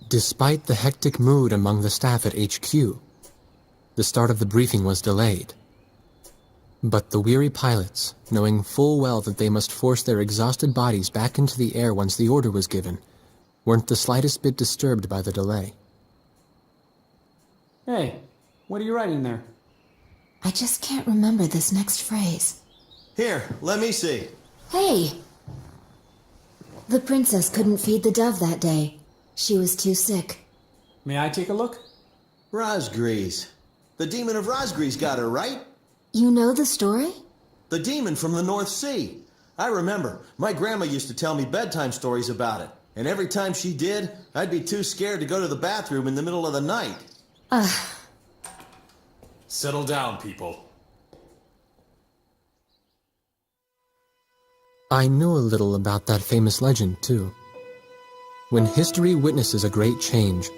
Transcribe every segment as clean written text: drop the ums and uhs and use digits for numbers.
Despite the hectic mood among the staff at HQ, the start of the briefing was delayed. But the weary pilots, knowing full well that they must force their exhausted bodies back into the air once the order was given, weren't the slightest bit disturbed by the delay. Hey, what are you writing there? I just can't remember this next phrase. Here, let me see. Hey! The princess couldn't feed the dove that day. She was too sick. May I take a look? Razgriz. The demon of Razgriz got her, right? You know the story? The demon from the North Sea. I remember. My grandma used to tell me bedtime stories about it. And every time she did, I'd be too scared to go to the bathroom in the middle of the night. Settle down, people. I knew a little about that famous legend, too. When history witnesses a great change,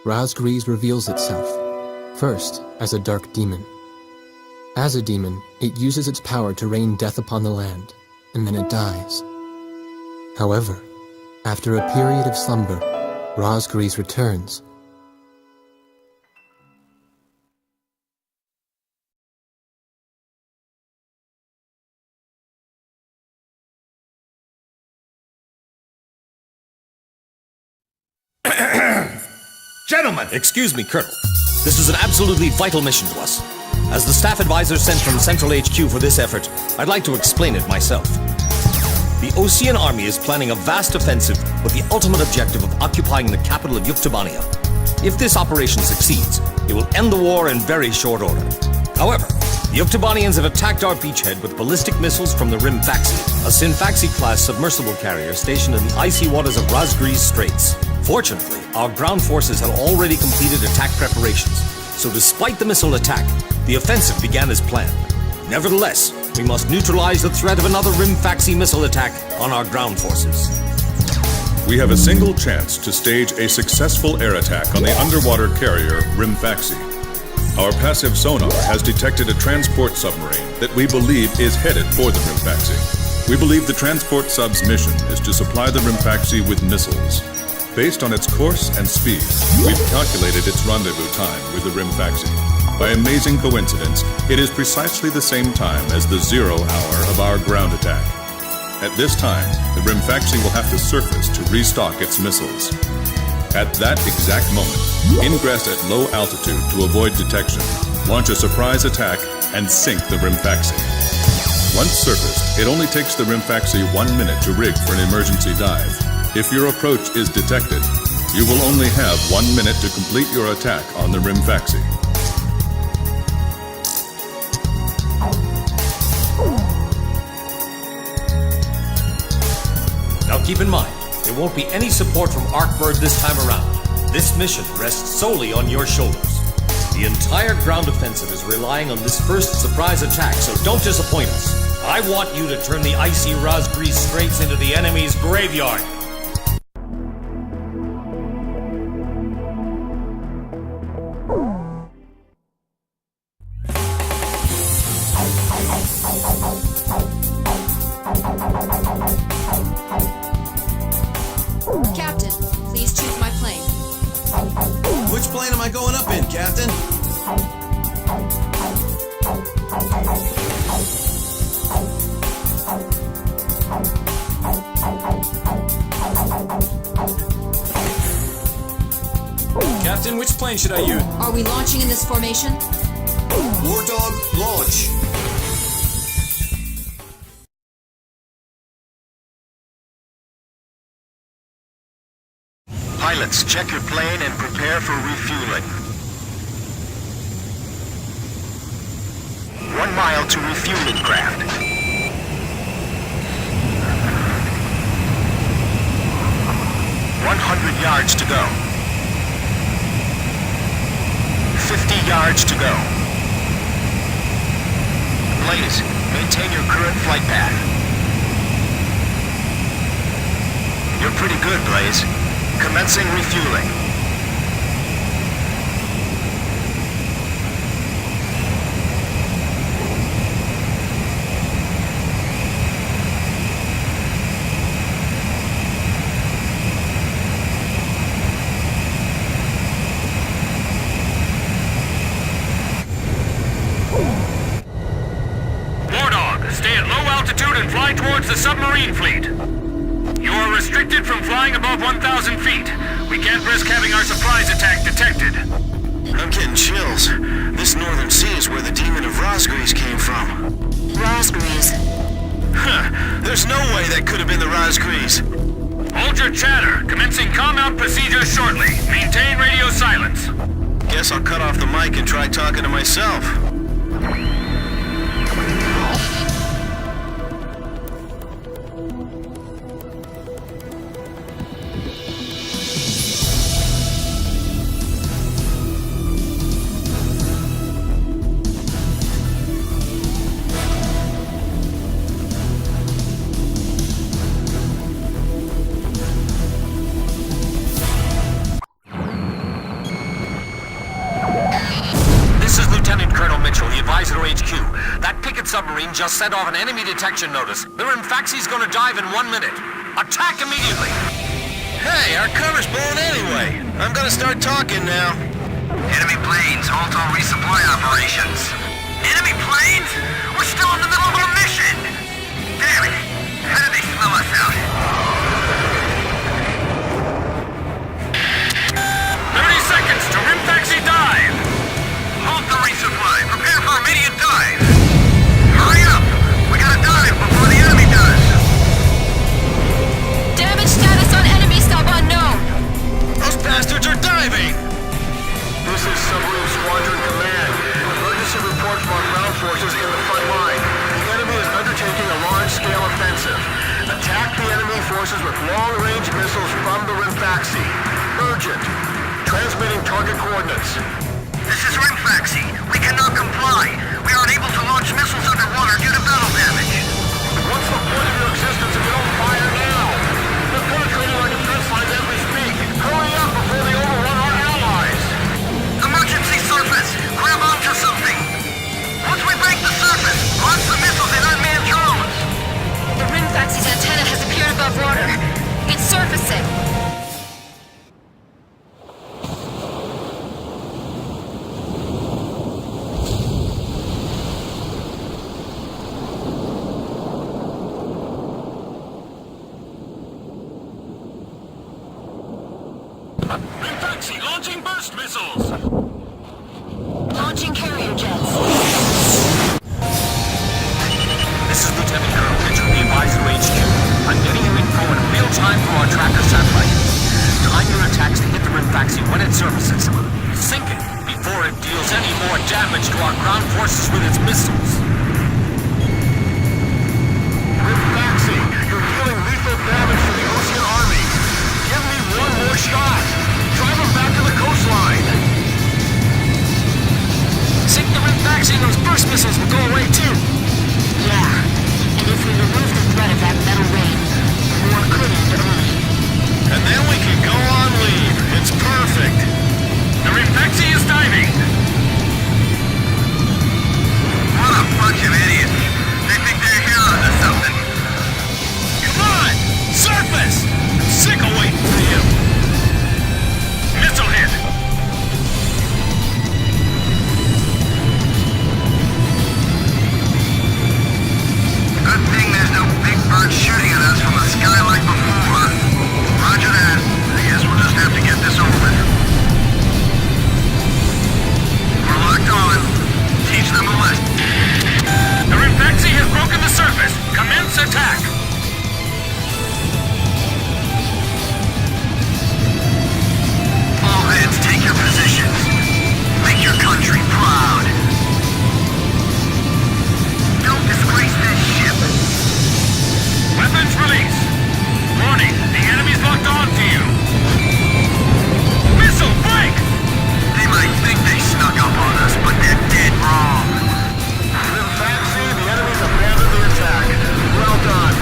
Razgriz reveals itself, first as a dark demon. As a demon, it uses its power to rain death upon the land, and then it dies. However, after a period of slumber, Razgriz returns. Gentlemen! Excuse me, Colonel. This is an absolutely vital mission to us. As the staff advisor sent from Central HQ for this effort, I'd like to explain it myself. The Osean Army is planning a vast offensive with the ultimate objective of occupying the capital of Yuktobania. If this operation succeeds, it will end the war in very short order. However, the Yuktobanians have attacked our beachhead with ballistic missiles from the Rimfaxi, a Sinfaxi-class submersible carrier stationed in the icy waters of Razgriz Straits. Fortunately, our ground forces had already completed attack preparations, so despite the missile attack, the offensive began as planned. Nevertheless, we must neutralize the threat of another Rimfaxi missile attack on our ground forces. We have a single chance to stage a successful air attack on the underwater carrier Rimfaxi. Our passive sonar has detected a transport submarine that we believe is headed for the Rimfaxi. We believe the transport sub's mission is to supply the Rimfaxi with missiles. Based on its course and speed, we've calculated its rendezvous time with the Rimfaxi. By amazing coincidence, it is precisely the same time as the 0 hour of our ground attack. At this time, the Rimfaxi will have to surface to restock its missiles. At that exact moment, ingress at low altitude to avoid detection, launch a surprise attack, and sink the Rimfaxi. Once surfaced, it only takes the Rimfaxi 1 minute to rig for an emergency dive. If your approach is detected, you will only have 1 minute to complete your attack on the Rimfaxi. Now keep in mind, there won't be any support from Arkbird this time around. This mission rests solely on your shoulders. The entire ground offensive is relying on this first surprise attack, so don't disappoint us. I want you to turn the icy Razgriz Straits into the enemy's graveyard. Captain, please choose my plane. Which plane am I going up in, Captain? Captain, which plane should I use? Are we launching in this formation? War Dog, launch! Pilots, check your plane and prepare for refueling. 1 mile to refueling craft. 100 yards to go. 50 yards to go. Blaze, maintain your current flight path. You're pretty good, Blaze. Commencing refueling. fly towards the submarine fleet. You are restricted from flying above 1,000 feet. We can't risk having our surprise attack detected. I'm getting chills. This northern sea is where the demon of Razgriz came from. Razgriz. Huh. There's no way that could have been the Razgriz. Hold your chatter. Commencing comm-out procedures shortly. Maintain radio silence. Guess I'll cut off the mic and try talking to myself. Submarine just sent off an enemy detection notice. The Rimfaxi's gonna dive in 1 minute. Attack immediately! Hey, our cover's blown anyway. I'm gonna start talking now. Enemy planes, halt all resupply operations. Enemy planes? We're still in the middle of our mission! Damn it! How did they smell us out? 30 seconds to Rimfaxi dive! Halt the resupply. Prepare for immediate dive. Hurry up! We gotta dive before the enemy does! Damage status on enemy sub unknown. Those bastards are diving! This is Submarine Squadron Command. Emergency report from our ground forces in the front line. The enemy is undertaking a large-scale offensive. Attack the enemy forces with long-range missiles from the Rimfaxi. Urgent. Transmitting target coordinates. This is Rimfaxi. We cannot comply. We are unable to launch missiles underwater due to battle damage. What's the point of your existence if you don't fire now? They're penetrating our defense lines as we speak. Hurry up before they overrun our allies! Emergency surface! Grab onto something! Once we break the surface, launch the missiles in unmanned drones! The Rimfaxi's antenna has appeared above water. It's surfacing. Rimfaxi launching burst missiles! Launching carrier jets. This is Lieutenant Colonel Mitchell, the advisor HQ. I'm getting you info in real time from our tracker satellite. Time your attacks to hit the Rimfaxi when it surfaces. Sink it before it deals any more damage to our ground forces with its missiles. Rimfaxi, you're dealing lethal damage to the Ocean Army. Give me one more shot. Drive them back to the coastline. Sink the Rimfaxi and those burst missiles will go away too. Yeah. And if we remove the threat of that metal rain, the war could end early. And then we can go on leave. It's perfect. The Rimfaxi is diving. What a bunch of idiots. They think they're heroes or something. Come on! Surface! I'm sick of waiting for you! Missile hit. Good thing there's no big bird shooting at us from the sky like before. Roger that. I guess we'll just have to get this over with. We're locked on. Teach them a lesson. The Rimfaxi has broken the surface. Commence attack. All hands, take your positions. Make your country proud. Don't disgrace this ship. Weapons release. Warning, the enemy's locked on to you. Missile break! They might think they snuck up on us, but they're dead wrong. Rimfaxi, the enemy's abandoned the attack. Well done.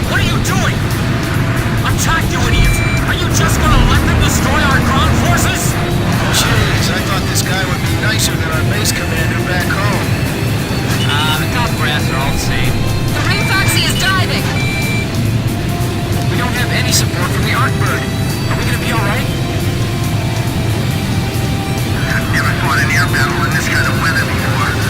What are you doing? Attack, you idiots! Are you just gonna let them destroy our ground forces? Jeez, I thought this guy would be nicer than our base commander back home. The top brass are all the same. The Rimfaxi is diving. We don't have any support from the Arcbird. Are we gonna be alright? I've never fought an air battle in this kind of weather before.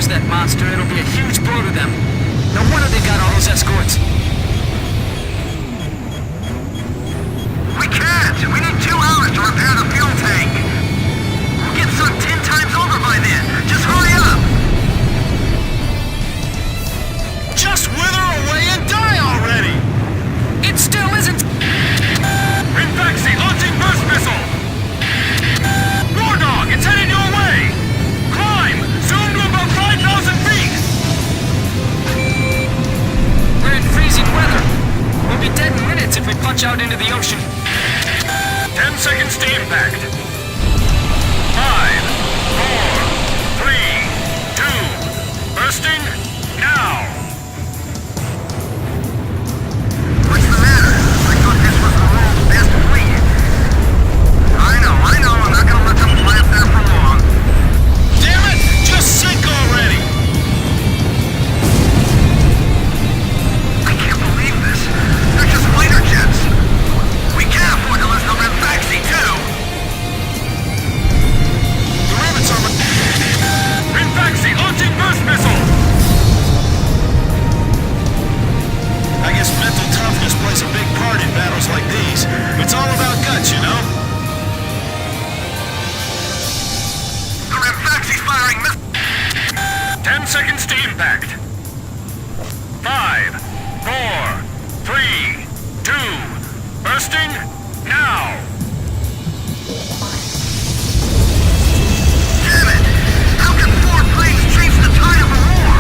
lose that monster, it'll be a huge blow to them. No wonder they got all those escorts. We can't! We need 2 hours to repair the fuel tank! We'll get sunk 10 times over by then! Just hurry up! Just wither away and die already! It still isn't... Rinfaxi, launching burst missile! War Dog, it's headed your way! Climb! Zoom to about 5,000 feet! We're in freezing weather. We'll be dead in minutes if we punch out into the ocean. 10 seconds to impact. 5, 4, 3, 2, bursting, now! What's the matter? I thought this was the world's best fleet. I know, I'm not gonna let them fly up there for long. Damn it! Just sink already! I can't believe this. They're just fighter jets. We can't afford to lose the Rinfaxi, too. The rabbits are... Rinfaxi, launching burst missile! I guess mental toughness plays a big part in battles like these. It's all about guts, you know? The Rinfaxi's firing missiles. 10 seconds to impact. 5, 4, 3, 2, bursting, now! Damn it! How can 4 planes change the tide of a war?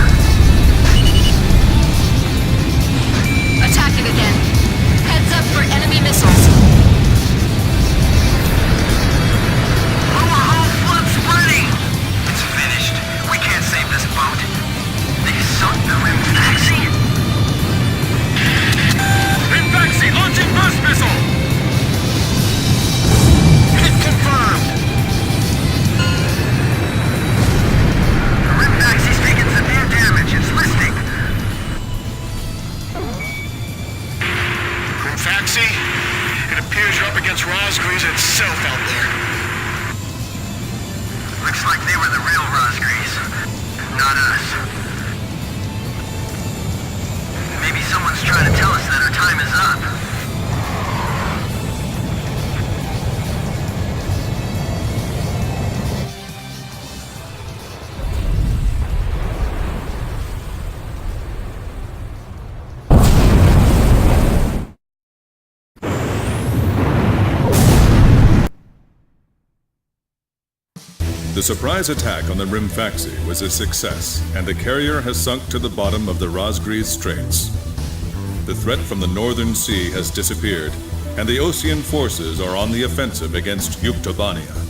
Attacking again. Heads up for enemy missiles. Lower hull flood spreading! It's finished. We can't save this boat. They sunk the Rinfaxi? Rinfaxi, launching burst missile! Hit confirmed! The Rinfaxi's taking severe damage. It's listing. Rinfaxi, it appears you're up against Razgriz itself out there. Looks like they were the real Razgriz. Not us. Maybe someone's trying to tell us that our time is up. The surprise attack on the Rinfaxi was a success, and the carrier has sunk to the bottom of the Razgriz Straits. The threat from the northern sea has disappeared, and the Osean forces are on the offensive against Yuktobania.